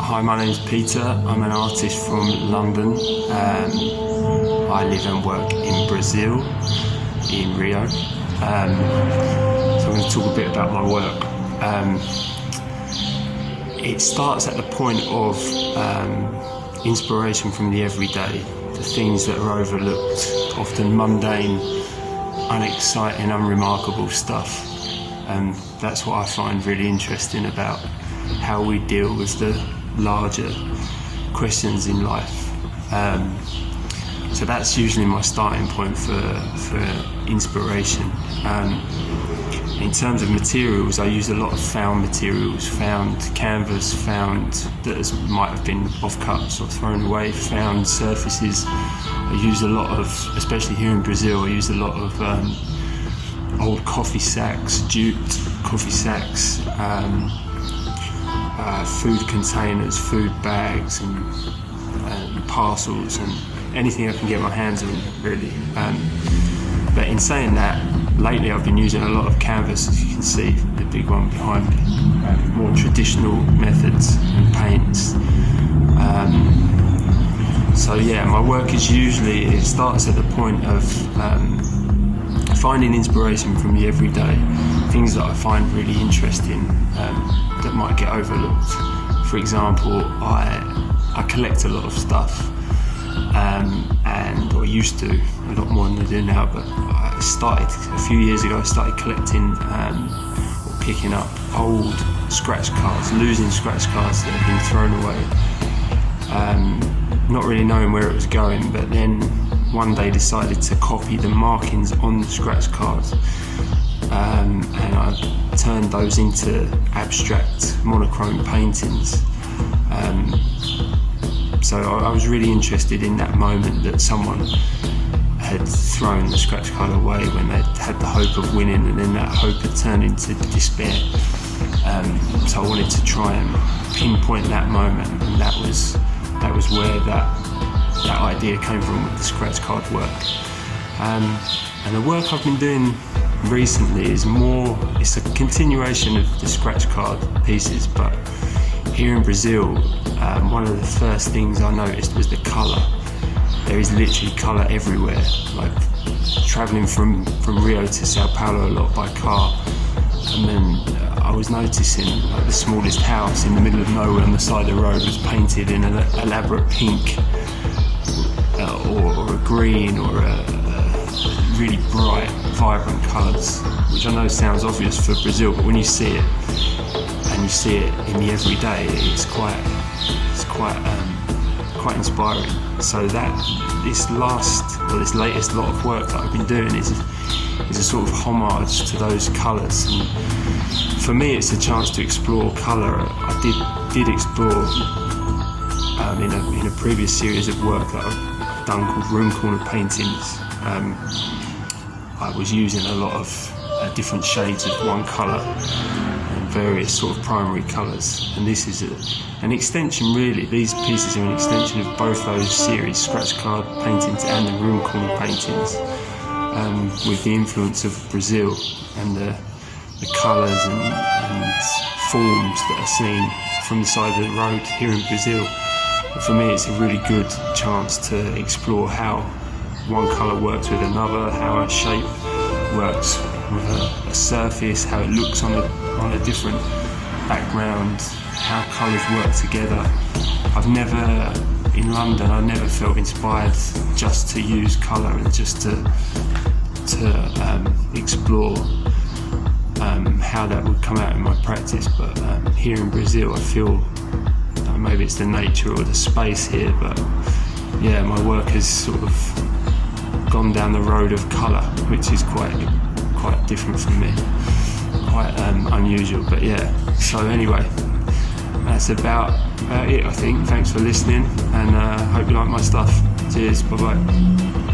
Hi, my name's Peter. I'm an artist from London. I live and work in Brazil, in Rio. So I'm going to talk a bit about my work. It starts at the point of inspiration from the everyday, the things that are overlooked, often mundane, unexciting, unremarkable stuff. And that's what I find really interesting about how we deal with the larger questions in life. So that's usually my starting point for inspiration. In terms of materials, I use a lot of found materials, found canvas, found that might have been off-cuts or thrown away, found surfaces. I use a lot of, especially here in Brazil, I use a lot of old coffee sacks, jute coffee sacks, food containers, food bags and parcels and anything I can get my hands on, really. But in saying that, lately I've been using a lot of canvas, as you can see, the big one behind me, more traditional methods and paints. So yeah, my work is usually, it starts at the point of finding inspiration from the everyday, things that I find really interesting that might get overlooked. For example, I collect a lot of stuff, or used to, a lot more than I do now, but I started a few years ago. I started collecting or picking up old scratch cards, losing scratch cards that had been thrown away, not really knowing where it was going, but then one day decided to copy the markings on the scratch cards, and I turned those into abstract monochrome paintings. So I was really interested in that moment that someone had thrown the scratch card away when they had the hope of winning, and then that hope had turned into despair. So I wanted to try and pinpoint that moment, and that was where that idea came from with the scratch card work. And the work I've been doing recently is it's a continuation of the scratch card pieces, but here in Brazil, one of the first things I noticed was the colour. There is literally colour everywhere. Like travelling from Rio to Sao Paulo a lot by car, and then I was noticing like the smallest house in the middle of nowhere on the side of the road was painted in an elaborate pink, or a green, or a really bright, vibrant colours, which I know sounds obvious for Brazil, but when you see it, and you see it in the everyday, it's quite inspiring. So this latest lot of work that I've been doing is a sort of homage to those colours, and for me it's a chance to explore colour. I did explore in a previous series of work that I've done called room corner paintings. I was using a lot of different shades of one colour and various sort of primary colours, and this is an extension, really. These pieces are an extension of both those series, scratch card paintings and the room corner paintings, with the influence of Brazil and the colours and forms that are seen from the side of the road here in Brazil. But for me, it's a really good chance to explore how one colour works with another, how a shape works with a surface, how it looks on a different background, how colours work together. In London, I never felt inspired just to use colour and just to explore how that would come out in my practice. But here in Brazil, I feel maybe it's the nature or the space here, but yeah, my work has sort of gone down the road of colour, which is quite different from me, quite unusual. But yeah, so anyway, that's about it, I think. Thanks for listening, and hope you like my stuff. Cheers, bye bye.